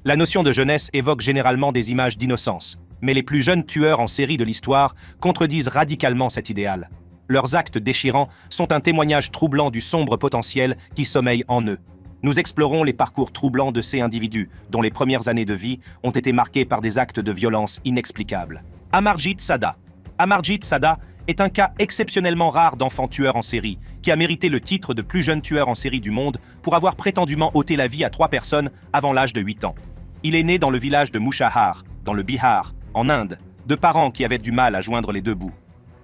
La notion de jeunesse évoque généralement des images d'innocence, mais les plus jeunes tueurs en série de l'histoire contredisent radicalement cet idéal. Leurs actes déchirants sont un témoignage troublant du sombre potentiel qui sommeille en eux. Nous explorons les parcours troublants de ces individus, dont les premières années de vie ont été marquées par des actes de violence inexplicables. Amarjit Sada. Amarjit Sada est un cas exceptionnellement rare d'enfant tueur en série, qui a mérité le titre de plus jeune tueur en série du monde pour avoir prétendument ôté la vie à 3 personnes avant l'âge de 8 ans. Il est né dans le village de Mushahar, dans le Bihar, en Inde, de parents qui avaient du mal à joindre les deux bouts.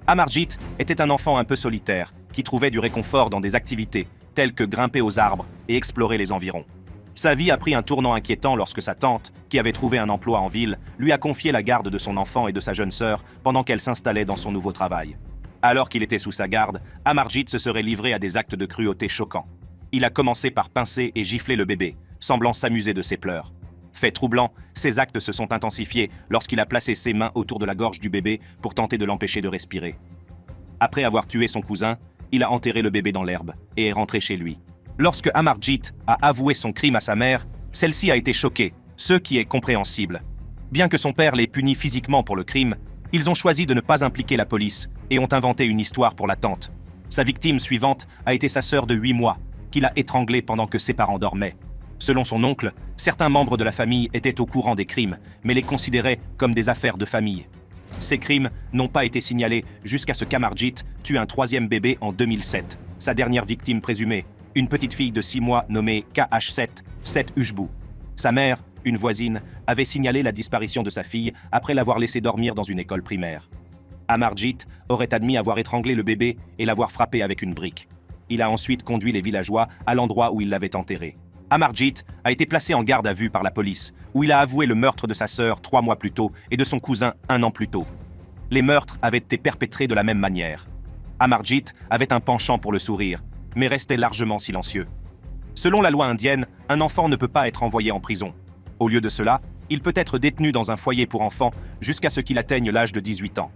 Amarjit était un enfant un peu solitaire, qui trouvait du réconfort dans des activités, telles que grimper aux arbres et explorer les environs. Sa vie a pris un tournant inquiétant lorsque sa tante, qui avait trouvé un emploi en ville, lui a confié la garde de son enfant et de sa jeune sœur pendant qu'elle s'installait dans son nouveau travail. Alors qu'il était sous sa garde, Amarjit se serait livré à des actes de cruauté choquants. Il a commencé par pincer et gifler le bébé, semblant s'amuser de ses pleurs. Fait troublant, ces actes se sont intensifiés lorsqu'il a placé ses mains autour de la gorge du bébé pour tenter de l'empêcher de respirer. Après avoir tué son cousin, il a enterré le bébé dans l'herbe et est rentré chez lui. Lorsque Amarjit a avoué son crime à sa mère, celle-ci a été choquée, ce qui est compréhensible. Bien que son père l'ait puni physiquement pour le crime, ils ont choisi de ne pas impliquer la police et ont inventé une histoire pour la tante. Sa victime suivante a été sa sœur de 8 mois, qu'il a étranglée pendant que ses parents dormaient. Selon son oncle, certains membres de la famille étaient au courant des crimes, mais les considéraient comme des affaires de famille. Ces crimes n'ont pas été signalés jusqu'à ce qu'Amarjit tue un 3e bébé en 2007, sa dernière victime présumée, une petite fille de 6 mois nommée KH7 Ujbu. Sa mère, une voisine, avait signalé la disparition de sa fille après l'avoir laissée dormir dans une école primaire. Amarjit aurait admis avoir étranglé le bébé et l'avoir frappé avec une brique. Il a ensuite conduit les villageois à l'endroit où il l'avait enterré. Amarjit a été placé en garde à vue par la police, où il a avoué le meurtre de sa sœur 3 mois plus tôt et de son cousin 1 an plus tôt. Les meurtres avaient été perpétrés de la même manière. Amarjit avait un penchant pour le sourire, mais restait largement silencieux. Selon la loi indienne, un enfant ne peut pas être envoyé en prison. Au lieu de cela, il peut être détenu dans un foyer pour enfants jusqu'à ce qu'il atteigne l'âge de 18 ans.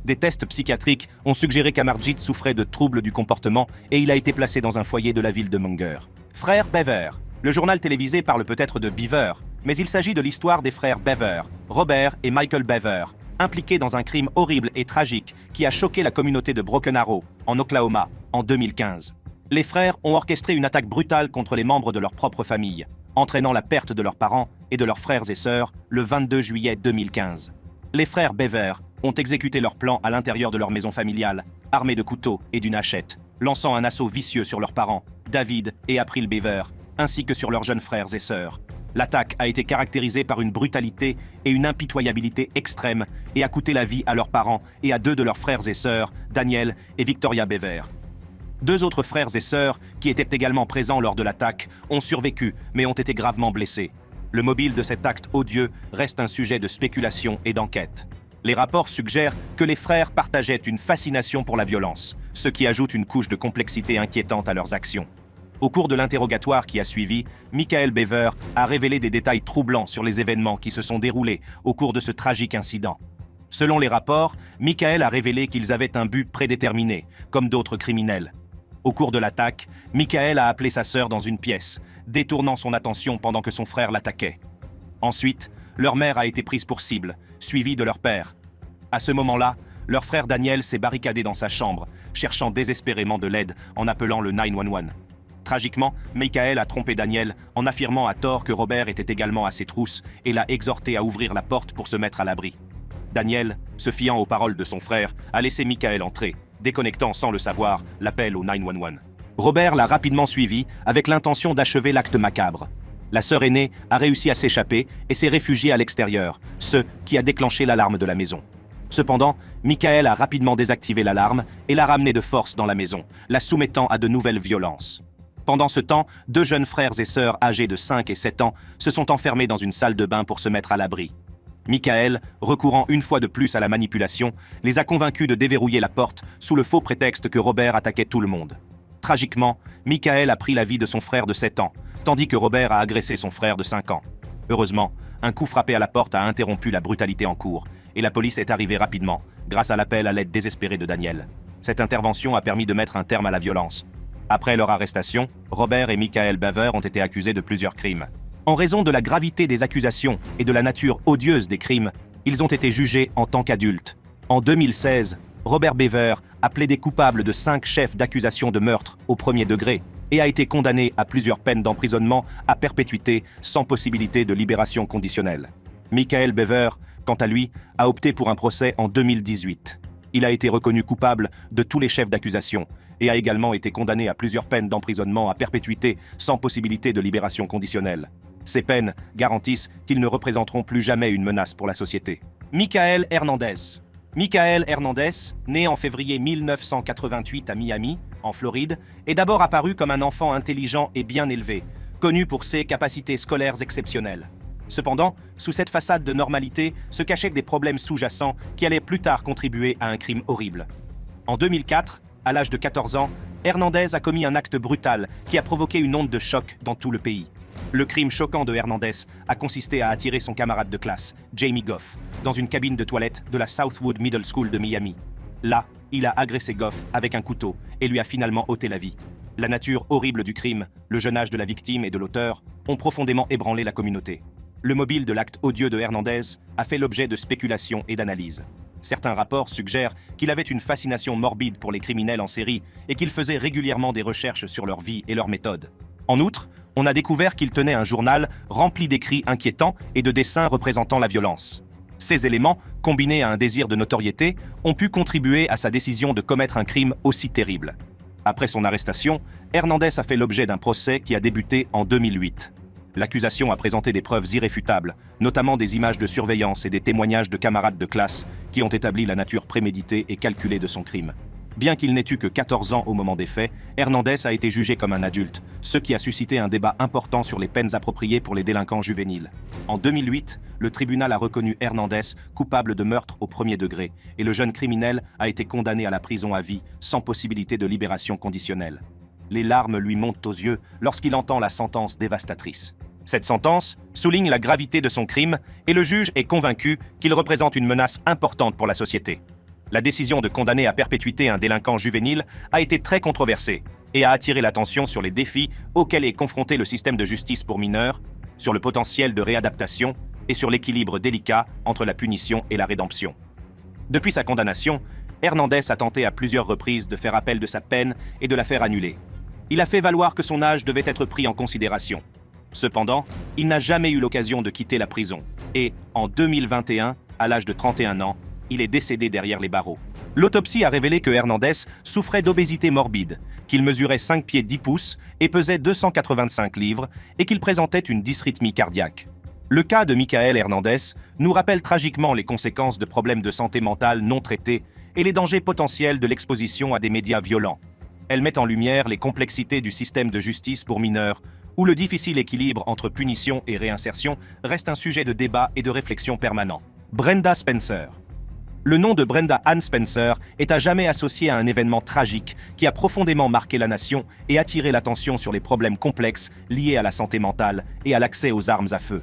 Des tests psychiatriques ont suggéré qu'Amarjit souffrait de troubles du comportement et il a été placé dans un foyer de la ville de Munger. Frères Bever. Le journal télévisé parle peut-être de Beaver, mais il s'agit de l'histoire des frères Bever, Robert et Michael Bever, impliqués dans un crime horrible et tragique qui a choqué la communauté de Broken Arrow, en Oklahoma, en 2015. Les frères ont orchestré une attaque brutale contre les membres de leur propre famille, entraînant la perte de leurs parents et de leurs frères et sœurs le 22 juillet 2015. Les frères Bever ont exécuté leur plan à l'intérieur de leur maison familiale, armés de couteaux et d'une hachette, lançant un assaut vicieux sur leurs parents, David et April Bever, ainsi que sur leurs jeunes frères et sœurs. L'attaque a été caractérisée par une brutalité et une impitoyabilité extrêmes et a coûté la vie à leurs parents et à 2 de leurs frères et sœurs, Daniel et Victoria Bever. 2 autres frères et sœurs, qui étaient également présents lors de l'attaque, ont survécu mais ont été gravement blessés. Le mobile de cet acte odieux reste un sujet de spéculation et d'enquête. Les rapports suggèrent que les frères partageaient une fascination pour la violence, ce qui ajoute une couche de complexité inquiétante à leurs actions. Au cours de l'interrogatoire qui a suivi, Michael Bever a révélé des détails troublants sur les événements qui se sont déroulés au cours de ce tragique incident. Selon les rapports, Michael a révélé qu'ils avaient un but prédéterminé, comme d'autres criminels. Au cours de l'attaque, Michael a appelé sa sœur dans une pièce, détournant son attention pendant que son frère l'attaquait. Ensuite, leur mère a été prise pour cible, suivie de leur père. À ce moment-là, leur frère Daniel s'est barricadé dans sa chambre, cherchant désespérément de l'aide en appelant le 911. Tragiquement, Michael a trompé Daniel en affirmant à tort que Robert était également à ses trousses et l'a exhorté à ouvrir la porte pour se mettre à l'abri. Daniel, se fiant aux paroles de son frère, a laissé Michael entrer, déconnectant sans le savoir l'appel au 911. Robert l'a rapidement suivi avec l'intention d'achever l'acte macabre. La sœur aînée a réussi à s'échapper et s'est réfugiée à l'extérieur, ce qui a déclenché l'alarme de la maison. Cependant, Michael a rapidement désactivé l'alarme et l'a ramenée de force dans la maison, la soumettant à de nouvelles violences. Pendant ce temps, 2 jeunes frères et sœurs âgés de 5 et 7 ans se sont enfermés dans une salle de bain pour se mettre à l'abri. Michael, recourant une fois de plus à la manipulation, les a convaincus de déverrouiller la porte sous le faux prétexte que Robert attaquait tout le monde. Tragiquement, Michael a pris la vie de son frère de 7 ans, tandis que Robert a agressé son frère de 5 ans. Heureusement, un coup frappé à la porte a interrompu la brutalité en cours, et la police est arrivée rapidement, grâce à l'appel à l'aide désespérée de Daniel. Cette intervention a permis de mettre un terme à la violence. Après leur arrestation, Robert et Michael Bever ont été accusés de plusieurs crimes. En raison de la gravité des accusations et de la nature odieuse des crimes, ils ont été jugés en tant qu'adultes. En 2016, Robert Bever a plaidé coupable de 5 chefs d'accusation de meurtre au premier degré et a été condamné à plusieurs peines d'emprisonnement à perpétuité sans possibilité de libération conditionnelle. Michael Bever, quant à lui, a opté pour un procès en 2018. Il a été reconnu coupable de tous les chefs d'accusation et a également été condamné à plusieurs peines d'emprisonnement à perpétuité sans possibilité de libération conditionnelle. Ces peines garantissent qu'ils ne représenteront plus jamais une menace pour la société. Michael Hernandez. Michael Hernandez, né en février 1988 à Miami, en Floride, est d'abord apparu comme un enfant intelligent et bien élevé, connu pour ses capacités scolaires exceptionnelles. Cependant, sous cette façade de normalité se cachaient des problèmes sous-jacents qui allaient plus tard contribuer à un crime horrible. En 2004, à l'âge de 14 ans, Hernandez a commis un acte brutal qui a provoqué une onde de choc dans tout le pays. Le crime choquant de Hernandez a consisté à attirer son camarade de classe, Jamie Goff, dans une cabine de toilette de la Southwood Middle School de Miami. Là, il a agressé Goff avec un couteau et lui a finalement ôté la vie. La nature horrible du crime, le jeune âge de la victime et de l'auteur ont profondément ébranlé la communauté. Le mobile de l'acte odieux de Hernandez a fait l'objet de spéculations et d'analyses. Certains rapports suggèrent qu'il avait une fascination morbide pour les criminels en série et qu'il faisait régulièrement des recherches sur leur vie et leurs méthodes. En outre, on a découvert qu'il tenait un journal rempli d'écrits inquiétants et de dessins représentant la violence. Ces éléments, combinés à un désir de notoriété, ont pu contribuer à sa décision de commettre un crime aussi terrible. Après son arrestation, Hernandez a fait l'objet d'un procès qui a débuté en 2008. L'accusation a présenté des preuves irréfutables, notamment des images de surveillance et des témoignages de camarades de classe qui ont établi la nature préméditée et calculée de son crime. Bien qu'il n'ait eu que 14 ans au moment des faits, Hernandez a été jugé comme un adulte, ce qui a suscité un débat important sur les peines appropriées pour les délinquants juvéniles. En 2008, le tribunal a reconnu Hernandez coupable de meurtre au premier degré et le jeune criminel a été condamné à la prison à vie sans possibilité de libération conditionnelle. Les larmes lui montent aux yeux lorsqu'il entend la sentence dévastatrice. Cette sentence souligne la gravité de son crime et le juge est convaincu qu'il représente une menace importante pour la société. La décision de condamner à perpétuité un délinquant juvénile a été très controversée et a attiré l'attention sur les défis auxquels est confronté le système de justice pour mineurs, sur le potentiel de réadaptation et sur l'équilibre délicat entre la punition et la rédemption. Depuis sa condamnation, Hernandez a tenté à plusieurs reprises de faire appel de sa peine et de la faire annuler. Il a fait valoir que son âge devait être pris en considération. Cependant, il n'a jamais eu l'occasion de quitter la prison et, en 2021, à l'âge de 31 ans, il est décédé derrière les barreaux. L'autopsie a révélé que Hernandez souffrait d'obésité morbide, qu'il mesurait 5 pieds 10 pouces et pesait 285 livres et qu'il présentait une dysrythmie cardiaque. Le cas de Michael Hernandez nous rappelle tragiquement les conséquences de problèmes de santé mentale non traités et les dangers potentiels de l'exposition à des médias violents. Elle met en lumière les complexités du système de justice pour mineurs, où le difficile équilibre entre punition et réinsertion reste un sujet de débat et de réflexion permanent. Brenda Spencer. Le nom de Brenda Ann Spencer est à jamais associé à un événement tragique qui a profondément marqué la nation et attiré l'attention sur les problèmes complexes liés à la santé mentale et à l'accès aux armes à feu.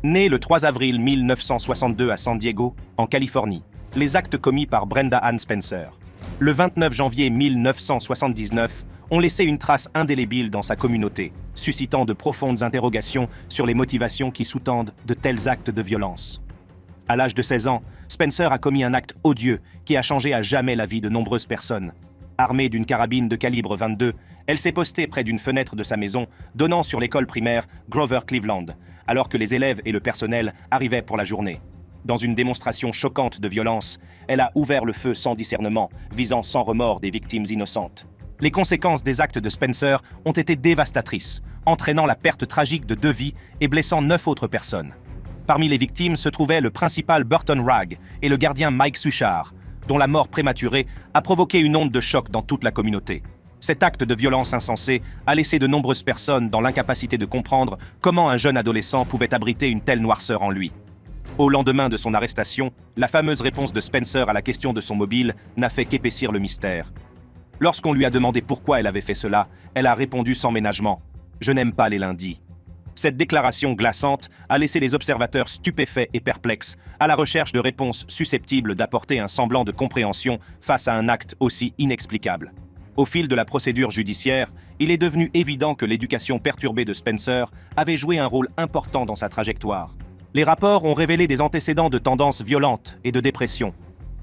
Née le 3 avril 1962 à San Diego, en Californie, les actes commis par Brenda Ann Spencer, le 29 janvier 1979, ont laissé une trace indélébile dans sa communauté, suscitant de profondes interrogations sur les motivations qui sous-tendent de tels actes de violence. À l'âge de 16 ans, Spencer a commis un acte odieux qui a changé à jamais la vie de nombreuses personnes. Armée d'une carabine de calibre 22, elle s'est postée près d'une fenêtre de sa maison, donnant sur l'école primaire Grover Cleveland, alors que les élèves et le personnel arrivaient pour la journée. Dans une démonstration choquante de violence, elle a ouvert le feu sans discernement, visant sans remords des victimes innocentes. Les conséquences des actes de Spencer ont été dévastatrices, entraînant la perte tragique de 2 vies et blessant 9 autres personnes. Parmi les victimes se trouvaient le principal Burton Ragg et le gardien Mike Suchard, dont la mort prématurée a provoqué une onde de choc dans toute la communauté. Cet acte de violence insensé a laissé de nombreuses personnes dans l'incapacité de comprendre comment un jeune adolescent pouvait abriter une telle noirceur en lui. Au lendemain de son arrestation, la fameuse réponse de Spencer à la question de son mobile n'a fait qu'épaissir le mystère. Lorsqu'on lui a demandé pourquoi elle avait fait cela, elle a répondu sans ménagement « Je n'aime pas les lundis ». Cette déclaration glaçante a laissé les observateurs stupéfaits et perplexes, à la recherche de réponses susceptibles d'apporter un semblant de compréhension face à un acte aussi inexplicable. Au fil de la procédure judiciaire, il est devenu évident que l'éducation perturbée de Spencer avait joué un rôle important dans sa trajectoire. Les rapports ont révélé des antécédents de tendances violentes et de dépression.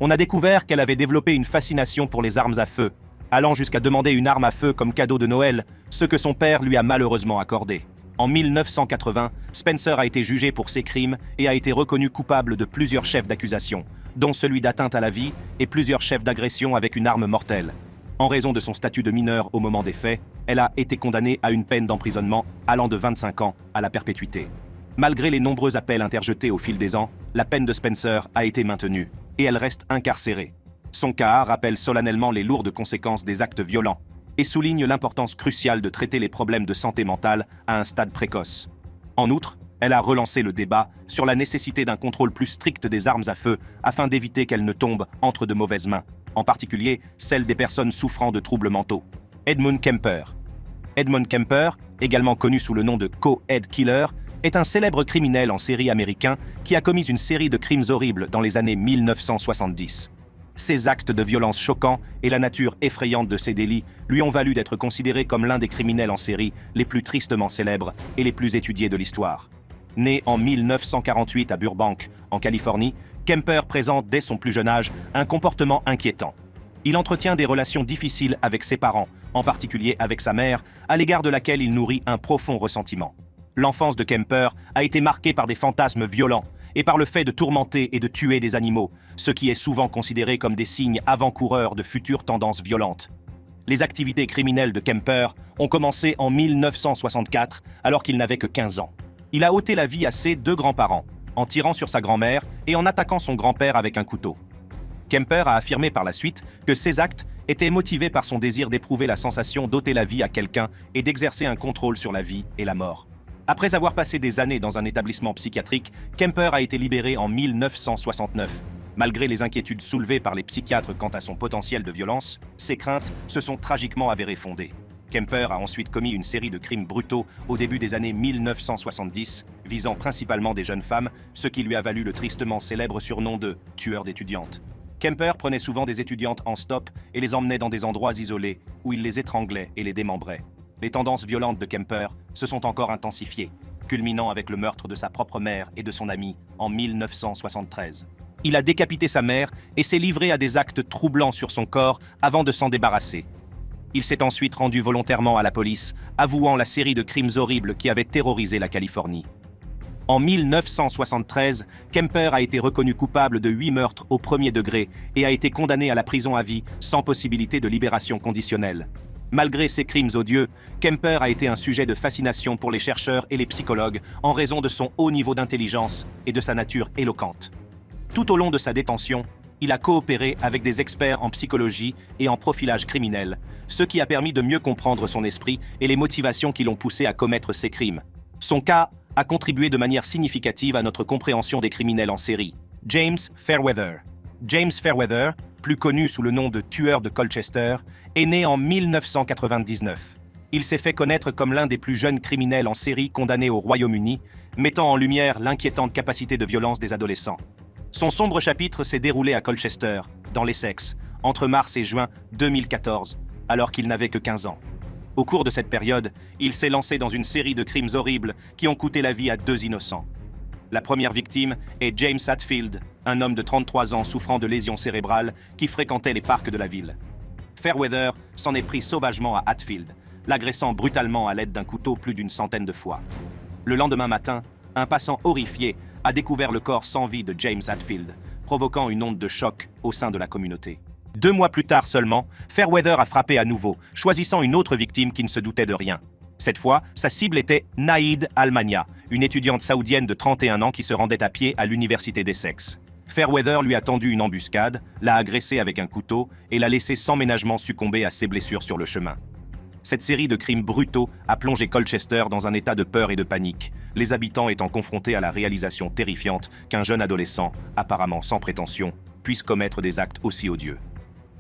On a découvert qu'elle avait développé une fascination pour les armes à feu, allant jusqu'à demander une arme à feu comme cadeau de Noël, ce que son père lui a malheureusement accordé. En 1980, Spencer a été jugé pour ses crimes et a été reconnu coupable de plusieurs chefs d'accusation, dont celui d'atteinte à la vie et plusieurs chefs d'agression avec une arme mortelle. En raison de son statut de mineur au moment des faits, elle a été condamnée à une peine d'emprisonnement allant de 25 ans à la perpétuité. Malgré les nombreux appels interjetés au fil des ans, la peine de Spencer a été maintenue et elle reste incarcérée. Son cas rappelle solennellement les lourdes conséquences des actes violents et souligne l'importance cruciale de traiter les problèmes de santé mentale à un stade précoce. En outre, elle a relancé le débat sur la nécessité d'un contrôle plus strict des armes à feu afin d'éviter qu'elles ne tombent entre de mauvaises mains, en particulier celles des personnes souffrant de troubles mentaux. Edmund Kemper. Edmund Kemper, également connu sous le nom de Co-Ed Killer, est un célèbre criminel en série américain qui a commis une série de crimes horribles dans les années 1970. Ses actes de violence choquants et la nature effrayante de ses délits lui ont valu d'être considéré comme l'un des criminels en série les plus tristement célèbres et les plus étudiés de l'histoire. Né en 1948 à Burbank, en Californie, Kemper présente dès son plus jeune âge un comportement inquiétant. Il entretient des relations difficiles avec ses parents, en particulier avec sa mère, à l'égard de laquelle il nourrit un profond ressentiment. L'enfance de Kemper a été marquée par des fantasmes violents et par le fait de tourmenter et de tuer des animaux, ce qui est souvent considéré comme des signes avant-coureurs de futures tendances violentes. Les activités criminelles de Kemper ont commencé en 1964, alors qu'il n'avait que 15 ans. Il a ôté la vie à ses deux grands-parents, en tirant sur sa grand-mère et en attaquant son grand-père avec un couteau. Kemper a affirmé par la suite que ces actes étaient motivés par son désir d'éprouver la sensation d'ôter la vie à quelqu'un et d'exercer un contrôle sur la vie et la mort. Après avoir passé des années dans un établissement psychiatrique, Kemper a été libéré en 1969. Malgré les inquiétudes soulevées par les psychiatres quant à son potentiel de violence, ces craintes se sont tragiquement avérées fondées. Kemper a ensuite commis une série de crimes brutaux au début des années 1970, visant principalement des jeunes femmes, ce qui lui a valu le tristement célèbre surnom de « tueur d'étudiantes ». Kemper prenait souvent des étudiantes en stop et les emmenait dans des endroits isolés où il les étranglait et les démembrait. Les tendances violentes de Kemper se sont encore intensifiées, culminant avec le meurtre de sa propre mère et de son ami en 1973. Il a décapité sa mère et s'est livré à des actes troublants sur son corps avant de s'en débarrasser. Il s'est ensuite rendu volontairement à la police, avouant la série de crimes horribles qui avaient terrorisé la Californie. En 1973, Kemper a été reconnu coupable de 8 meurtres au premier degré et a été condamné à la prison à vie sans possibilité de libération conditionnelle. Malgré ces crimes odieux, Kemper a été un sujet de fascination pour les chercheurs et les psychologues en raison de son haut niveau d'intelligence et de sa nature éloquente. Tout au long de sa détention, il a coopéré avec des experts en psychologie et en profilage criminel, ce qui a permis de mieux comprendre son esprit et les motivations qui l'ont poussé à commettre ces crimes. Son cas a contribué de manière significative à notre compréhension des criminels en série. James Fairweather. James Fairweather, plus connu sous le nom de tueur de Colchester, est né en 1999. Il s'est fait connaître comme l'un des plus jeunes criminels en série condamnés au Royaume-Uni, mettant en lumière l'inquiétante capacité de violence des adolescents. Son sombre chapitre s'est déroulé à Colchester, dans l'Essex, entre mars et juin 2014, alors qu'il n'avait que 15 ans. Au cours de cette période, il s'est lancé dans une série de crimes horribles qui ont coûté la vie à 2 innocents. La première victime est James Hatfield, un homme de 33 ans souffrant de lésions cérébrales qui fréquentait les parcs de la ville. Fairweather s'en est pris sauvagement à Hatfield, l'agressant brutalement à l'aide d'un couteau plus d'une centaine de fois. Le lendemain matin, un passant horrifié a découvert le corps sans vie de James Hatfield, provoquant une onde de choc au sein de la communauté. 2 mois plus tard seulement, Fairweather a frappé à nouveau, choisissant une autre victime qui ne se doutait de rien. Cette fois, sa cible était Naïd Almania, une étudiante saoudienne de 31 ans qui se rendait à pied à l'université d'Essex. Fairweather lui a tendu une embuscade, l'a agressée avec un couteau et l'a laissé sans ménagement succomber à ses blessures sur le chemin. Cette série de crimes brutaux a plongé Colchester dans un état de peur et de panique, les habitants étant confrontés à la réalisation terrifiante qu'un jeune adolescent, apparemment sans prétention, puisse commettre des actes aussi odieux.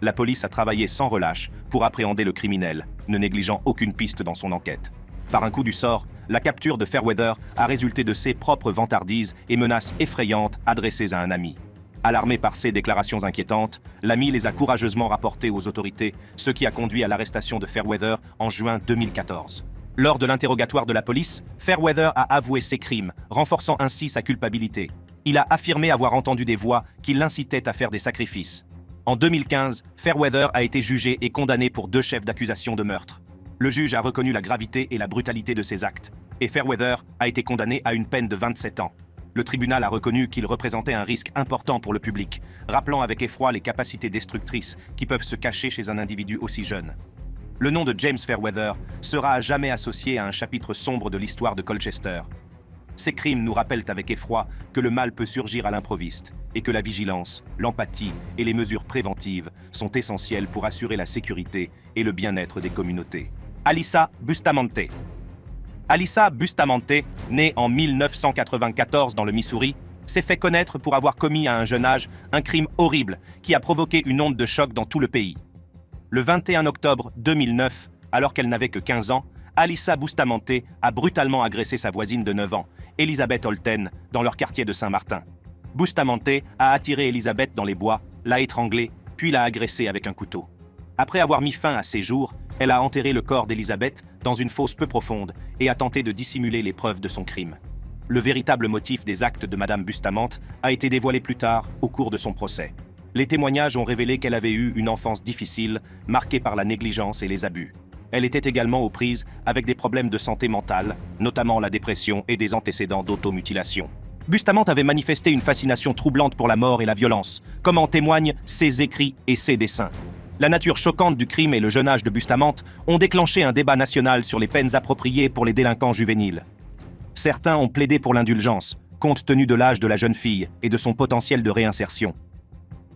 La police a travaillé sans relâche pour appréhender le criminel, ne négligeant aucune piste dans son enquête. Par un coup du sort, la capture de Fairweather a résulté de ses propres vantardises et menaces effrayantes adressées à un ami. Alarmé par ces déclarations inquiétantes, l'ami les a courageusement rapportées aux autorités, ce qui a conduit à l'arrestation de Fairweather en juin 2014. Lors de l'interrogatoire de la police, Fairweather a avoué ses crimes, renforçant ainsi sa culpabilité. Il a affirmé avoir entendu des voix qui l'incitaient à faire des sacrifices. En 2015, Fairweather a été jugé et condamné pour 2 chefs d'accusation de meurtre. Le juge a reconnu la gravité et la brutalité de ses actes, et Fairweather a été condamné à une peine de 27 ans. Le tribunal a reconnu qu'il représentait un risque important pour le public, rappelant avec effroi les capacités destructrices qui peuvent se cacher chez un individu aussi jeune. Le nom de James Fairweather sera à jamais associé à un chapitre sombre de l'histoire de Colchester. Ces crimes nous rappellent avec effroi que le mal peut surgir à l'improviste et que la vigilance, l'empathie et les mesures préventives sont essentielles pour assurer la sécurité et le bien-être des communautés. Alyssa Bustamante. Alyssa Bustamante, née en 1994 dans le Missouri, s'est fait connaître pour avoir commis à un jeune âge un crime horrible qui a provoqué une onde de choc dans tout le pays. Le 21 octobre 2009, alors qu'elle n'avait que 15 ans, Alyssa Bustamante a brutalement agressé sa voisine de 9 ans, Elizabeth Holten, dans leur quartier de Saint-Martin. Bustamante a attiré Elizabeth dans les bois, l'a étranglée, puis l'a agressée avec un couteau. Après avoir mis fin à ses jours, elle a enterré le corps d'Elizabeth dans une fosse peu profonde et a tenté de dissimuler les preuves de son crime. Le véritable motif des actes de Madame Bustamante a été dévoilé plus tard, au cours de son procès. Les témoignages ont révélé qu'elle avait eu une enfance difficile, marquée par la négligence et les abus. Elle était également aux prises avec des problèmes de santé mentale, notamment la dépression et des antécédents d'automutilation. Bustamante avait manifesté une fascination troublante pour la mort et la violence, comme en témoignent ses écrits et ses dessins. La nature choquante du crime et le jeune âge de Bustamante ont déclenché un débat national sur les peines appropriées pour les délinquants juvéniles. Certains ont plaidé pour l'indulgence, compte tenu de l'âge de la jeune fille et de son potentiel de réinsertion.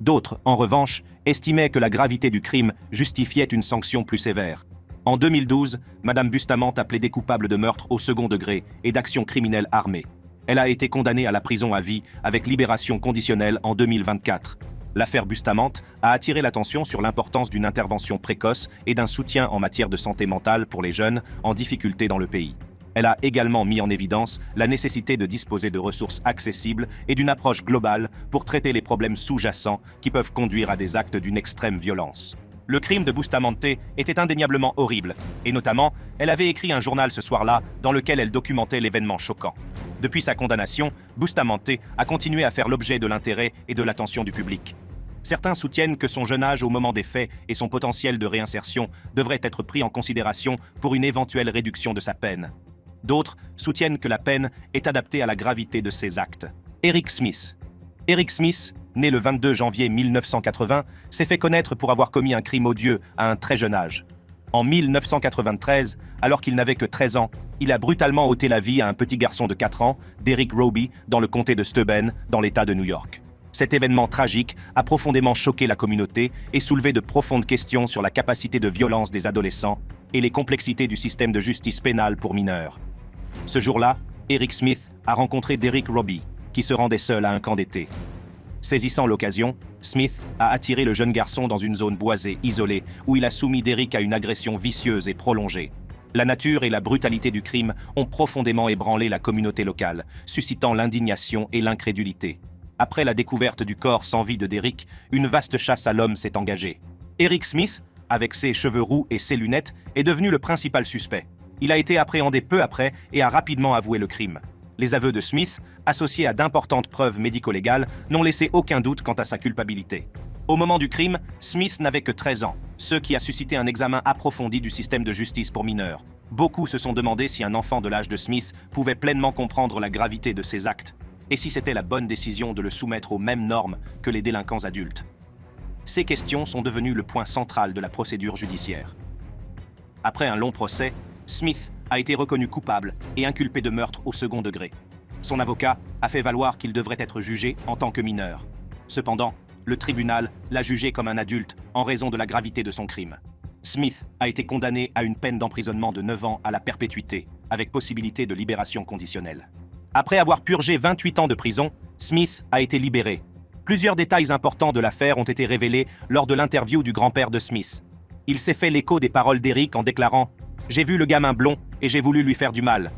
D'autres, en revanche, estimaient que la gravité du crime justifiait une sanction plus sévère. En 2012, Madame Bustamante a plaidé coupable de meurtre au second degré et d'actions criminelles armées. Elle a été condamnée à la prison à vie avec libération conditionnelle en 2024. L'affaire Bustamante a attiré l'attention sur l'importance d'une intervention précoce et d'un soutien en matière de santé mentale pour les jeunes en difficulté dans le pays. Elle a également mis en évidence la nécessité de disposer de ressources accessibles et d'une approche globale pour traiter les problèmes sous-jacents qui peuvent conduire à des actes d'une extrême violence. Le crime de Bustamante était indéniablement horrible, et notamment, elle avait écrit un journal ce soir-là dans lequel elle documentait l'événement choquant. Depuis sa condamnation, Bustamante a continué à faire l'objet de l'intérêt et de l'attention du public. Certains soutiennent que son jeune âge au moment des faits et son potentiel de réinsertion devraient être pris en considération pour une éventuelle réduction de sa peine. D'autres soutiennent que la peine est adaptée à la gravité de ses actes. Eric Smith. Eric Smith, né le 22 janvier 1980, s'est fait connaître pour avoir commis un crime odieux à un très jeune âge. En 1993, alors qu'il n'avait que 13 ans, il a brutalement ôté la vie à un petit garçon de 4 ans, Derrick Roby, dans le comté de Steuben, dans l'État de New York. Cet événement tragique a profondément choqué la communauté et soulevé de profondes questions sur la capacité de violence des adolescents et les complexités du système de justice pénale pour mineurs. Ce jour-là, Eric Smith a rencontré Derrick Roby, qui se rendait seul à un camp d'été. Saisissant l'occasion, Smith a attiré le jeune garçon dans une zone boisée, isolée, où il a soumis Derrick à une agression vicieuse et prolongée. La nature et la brutalité du crime ont profondément ébranlé la communauté locale, suscitant l'indignation et l'incrédulité. Après la découverte du corps sans vie de Derrick, une vaste chasse à l'homme s'est engagée. Eric Smith, avec ses cheveux roux et ses lunettes, est devenu le principal suspect. Il a été appréhendé peu après et a rapidement avoué le crime. Les aveux de Smith, associés à d'importantes preuves médico-légales, n'ont laissé aucun doute quant à sa culpabilité. Au moment du crime, Smith n'avait que 13 ans, ce qui a suscité un examen approfondi du système de justice pour mineurs. Beaucoup se sont demandé si un enfant de l'âge de Smith pouvait pleinement comprendre la gravité de ses actes, et si c'était la bonne décision de le soumettre aux mêmes normes que les délinquants adultes. Ces questions sont devenues le point central de la procédure judiciaire. Après un long procès, Smith a été reconnu coupable et inculpé de meurtre au second degré. Son avocat a fait valoir qu'il devrait être jugé en tant que mineur. Cependant, le tribunal l'a jugé comme un adulte en raison de la gravité de son crime. Smith a été condamné à une peine d'emprisonnement de 9 ans à la perpétuité, avec possibilité de libération conditionnelle. Après avoir purgé 28 ans de prison, Smith a été libéré. Plusieurs détails importants de l'affaire ont été révélés lors de l'interview du grand-père de Smith. Il s'est fait l'écho des paroles d'Eric en déclarant « J'ai vu le gamin blond et j'ai voulu lui faire du mal ».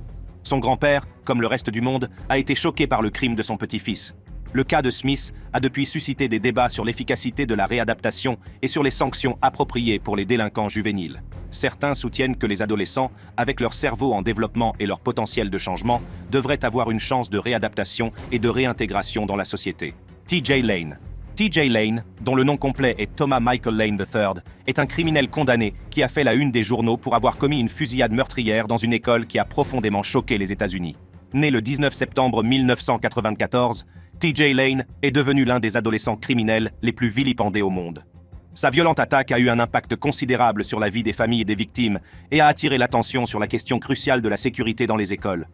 Son grand-père, comme le reste du monde, a été choqué par le crime de son petit-fils. Le cas de Smith a depuis suscité des débats sur l'efficacité de la réadaptation et sur les sanctions appropriées pour les délinquants juvéniles. Certains soutiennent que les adolescents, avec leur cerveau en développement et leur potentiel de changement, devraient avoir une chance de réadaptation et de réintégration dans la société. T.J. Lane. T.J. Lane, dont le nom complet est Thomas Michael Lane III, est un criminel condamné qui a fait la une des journaux pour avoir commis une fusillade meurtrière dans une école qui a profondément choqué les États-Unis. Né le 19 septembre 1994, T.J. Lane est devenu l'un des adolescents criminels les plus vilipendés au monde. Sa violente attaque a eu un impact considérable sur la vie des familles des victimes et a attiré l'attention sur la question cruciale de la sécurité dans les écoles.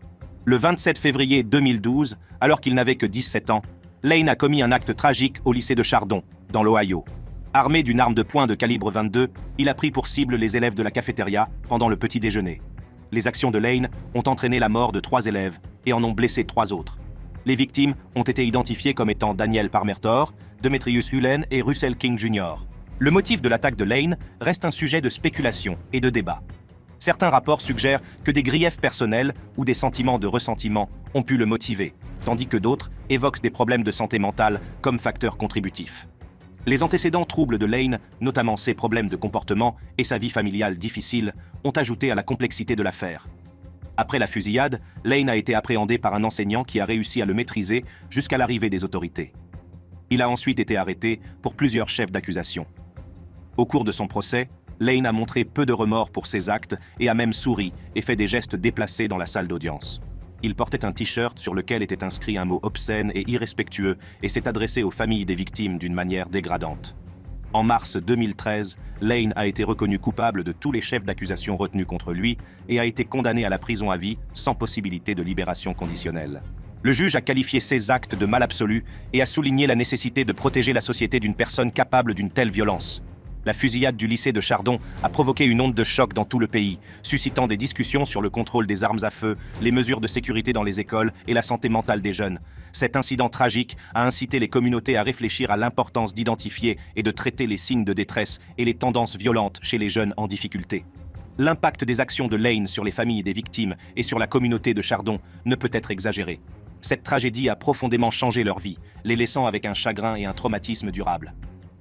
Le 27 février 2012, alors qu'il n'avait que 17 ans, Lane a commis un acte tragique au lycée de Chardon, dans l'Ohio. Armé d'une arme de poing de calibre 22, il a pris pour cible les élèves de la cafétéria pendant le petit déjeuner. Les actions de Lane ont entraîné la mort de 3 élèves et en ont blessé 3 autres. Les victimes ont été identifiées comme étant Daniel Parmertor, Demetrius Hulen et Russell King Jr. Le motif de l'attaque de Lane reste un sujet de spéculation et de débat. Certains rapports suggèrent que des griefs personnels ou des sentiments de ressentiment ont pu le motiver, tandis que d'autres évoquent des problèmes de santé mentale comme facteurs contributifs. Les antécédents troubles de Lane, notamment ses problèmes de comportement et sa vie familiale difficile, ont ajouté à la complexité de l'affaire. Après la fusillade, Lane a été appréhendé par un enseignant qui a réussi à le maîtriser jusqu'à l'arrivée des autorités. Il a ensuite été arrêté pour plusieurs chefs d'accusation. Au cours de son procès, Lane a montré peu de remords pour ses actes et a même souri et fait des gestes déplacés dans la salle d'audience. Il portait un t-shirt sur lequel était inscrit un mot obscène et irrespectueux et s'est adressé aux familles des victimes d'une manière dégradante. En mars 2013, Lane a été reconnu coupable de tous les chefs d'accusation retenus contre lui et a été condamné à la prison à vie sans possibilité de libération conditionnelle. Le juge a qualifié ces actes de mal absolu et a souligné la nécessité de protéger la société d'une personne capable d'une telle violence. La fusillade du lycée de Chardon a provoqué une onde de choc dans tout le pays, suscitant des discussions sur le contrôle des armes à feu, les mesures de sécurité dans les écoles et la santé mentale des jeunes. Cet incident tragique a incité les communautés à réfléchir à l'importance d'identifier et de traiter les signes de détresse et les tendances violentes chez les jeunes en difficulté. L'impact des actions de Lane sur les familles des victimes et sur la communauté de Chardon ne peut être exagéré. Cette tragédie a profondément changé leur vie, les laissant avec un chagrin et un traumatisme durable.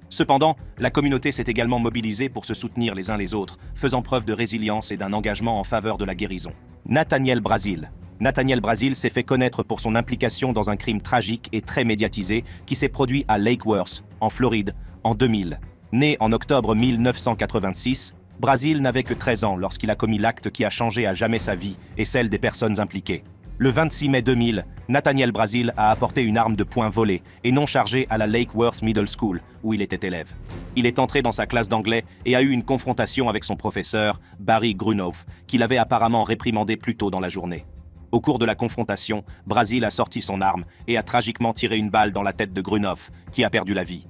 Cependant, la communauté s'est également mobilisée pour se soutenir les uns les autres, faisant preuve de résilience et d'un engagement en faveur de la guérison. Nathaniel Brazil. Nathaniel Brazil s'est fait connaître pour son implication dans un crime tragique et très médiatisé qui s'est produit à Lake Worth, en Floride, en 2000. Né en octobre 1986, Brazil n'avait que 13 ans lorsqu'il a commis l'acte qui a changé à jamais sa vie et celle des personnes impliquées. Le 26 mai 2000, Nathaniel Brazil a apporté une arme de poing volée et non chargée à la Lake Worth Middle School, où il était élève. Il est entré dans sa classe d'anglais et a eu une confrontation avec son professeur, Barry Grunoff, qui l'avait apparemment réprimandé plus tôt dans la journée. Au cours de la confrontation, Brazil a sorti son arme et a tragiquement tiré une balle dans la tête de Grunoff, qui a perdu la vie.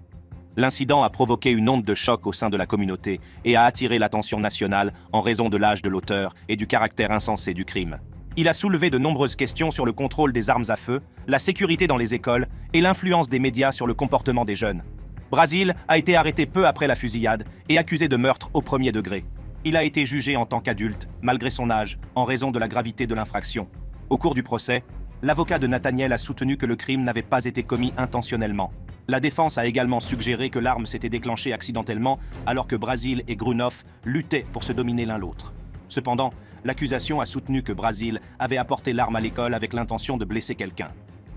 L'incident a provoqué une onde de choc au sein de la communauté et a attiré l'attention nationale en raison de l'âge de l'auteur et du caractère insensé du crime. Il a soulevé de nombreuses questions sur le contrôle des armes à feu, la sécurité dans les écoles et l'influence des médias sur le comportement des jeunes. Brazil a été arrêté peu après la fusillade et accusé de meurtre au premier degré. Il a été jugé en tant qu'adulte, malgré son âge, en raison de la gravité de l'infraction. Au cours du procès, l'avocat de Nathaniel a soutenu que le crime n'avait pas été commis intentionnellement. La défense a également suggéré que l'arme s'était déclenchée accidentellement alors que Brazil et Grunoff luttaient pour se dominer l'un l'autre. Cependant, l'accusation a soutenu que Brazil avait apporté l'arme à l'école avec l'intention de blesser quelqu'un.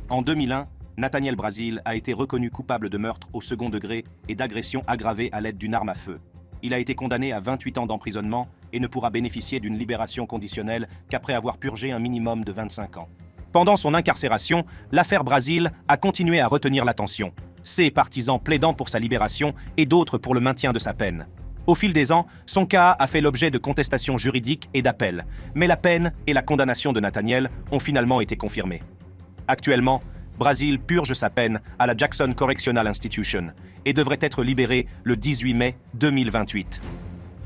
En 2001, Nathaniel Brazil a été reconnu coupable de meurtre au second degré et d'agression aggravée à l'aide d'une arme à feu. Il a été condamné à 28 ans d'emprisonnement et ne pourra bénéficier d'une libération conditionnelle qu'après avoir purgé un minimum de 25 ans. Pendant son incarcération, l'affaire Brazil a continué à retenir l'attention, ses partisans plaidant pour sa libération et d'autres pour le maintien de sa peine. Au fil des ans, son cas a fait l'objet de contestations juridiques et d'appels, mais la peine et la condamnation de Nathaniel ont finalement été confirmées. Actuellement, Brazil purge sa peine à la Jackson Correctional Institution et devrait être libéré le 18 mai 2028.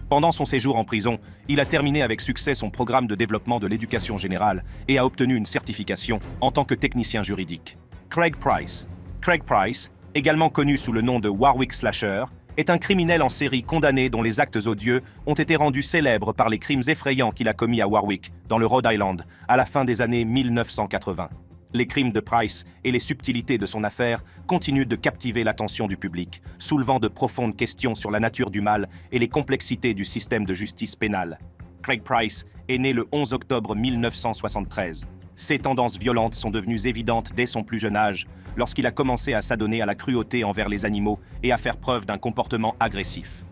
Pendant son séjour en prison, il a terminé avec succès son programme de développement de l'éducation générale et a obtenu une certification en tant que technicien juridique. Craig Price. Craig Price, également connu sous le nom de Warwick Slasher, est un criminel en série condamné dont les actes odieux ont été rendus célèbres par les crimes effrayants qu'il a commis à Warwick, dans le Rhode Island, à la fin des années 1980. Les crimes de Price et les subtilités de son affaire continuent de captiver l'attention du public, soulevant de profondes questions sur la nature du mal et les complexités du système de justice pénale. Craig Price est né le 11 octobre 1973. Ses tendances violentes sont devenues évidentes dès son plus jeune âge, lorsqu'il a commencé à s'adonner à la cruauté envers les animaux et à faire preuve d'un comportement agressif.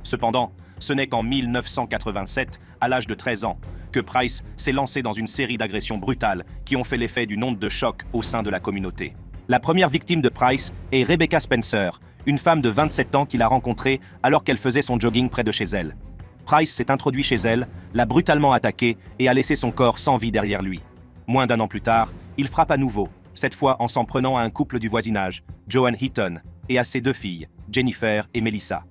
Cependant, ce n'est qu'en 1987, à l'âge de 13 ans, que Price s'est lancé dans une série d'agressions brutales qui ont fait l'effet d'une onde de choc au sein de la communauté. La première victime de Price est Rebecca Spencer, une femme de 27 ans qu'il a rencontrée alors qu'elle faisait son jogging près de chez elle. Price s'est introduit chez elle, l'a brutalement attaquée et a laissé son corps sans vie derrière lui. Moins d'un an plus tard, il frappe à nouveau, cette fois en s'en prenant à un couple du voisinage, Joan Heaton, et à ses 2 filles, Jennifer et Melissa.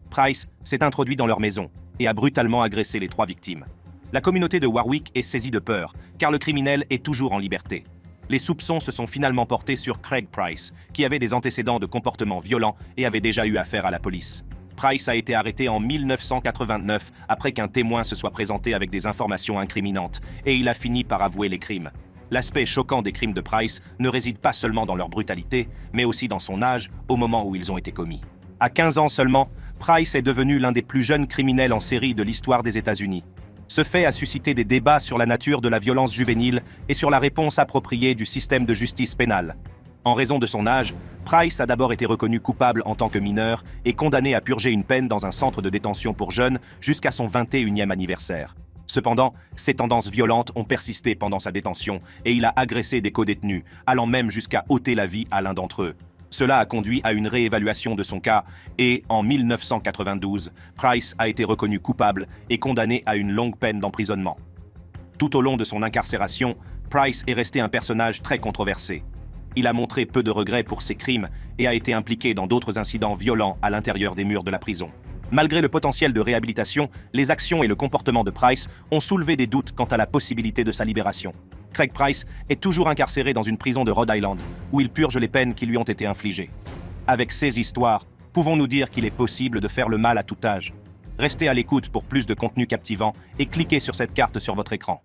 Price s'est introduit dans leur maison et a brutalement agressé les 3 victimes. La communauté de Warwick est saisie de peur, car le criminel est toujours en liberté. Les soupçons se sont finalement portés sur Craig Price, qui avait des antécédents de comportement violent et avait déjà eu affaire à la police. Price a été arrêté en 1989 après qu'un témoin se soit présenté avec des informations incriminantes, et il a fini par avouer les crimes. L'aspect choquant des crimes de Price ne réside pas seulement dans leur brutalité, mais aussi dans son âge au moment où ils ont été commis. À 15 ans seulement, Price est devenu l'un des plus jeunes criminels en série de l'histoire des États-Unis. Ce fait a suscité des débats sur la nature de la violence juvénile et sur la réponse appropriée du système de justice pénale. En raison de son âge, Price a d'abord été reconnu coupable en tant que mineur et condamné à purger une peine dans un centre de détention pour jeunes jusqu'à son 21e anniversaire. Cependant, ses tendances violentes ont persisté pendant sa détention et il a agressé des codétenus, allant même jusqu'à ôter la vie à l'un d'entre eux. Cela a conduit à une réévaluation de son cas et, en 1992, Price a été reconnu coupable et condamné à une longue peine d'emprisonnement. Tout au long de son incarcération, Price est resté un personnage très controversé. Il a montré peu de regrets pour ses crimes et a été impliqué dans d'autres incidents violents à l'intérieur des murs de la prison. Malgré le potentiel de réhabilitation, les actions et le comportement de Price ont soulevé des doutes quant à la possibilité de sa libération. Craig Price est toujours incarcéré dans une prison de Rhode Island, où il purge les peines qui lui ont été infligées. Avec ces histoires, pouvons-nous dire qu'il est possible de faire le mal à tout âge? Restez à l'écoute pour plus de contenu captivant et cliquez sur cette carte sur votre écran.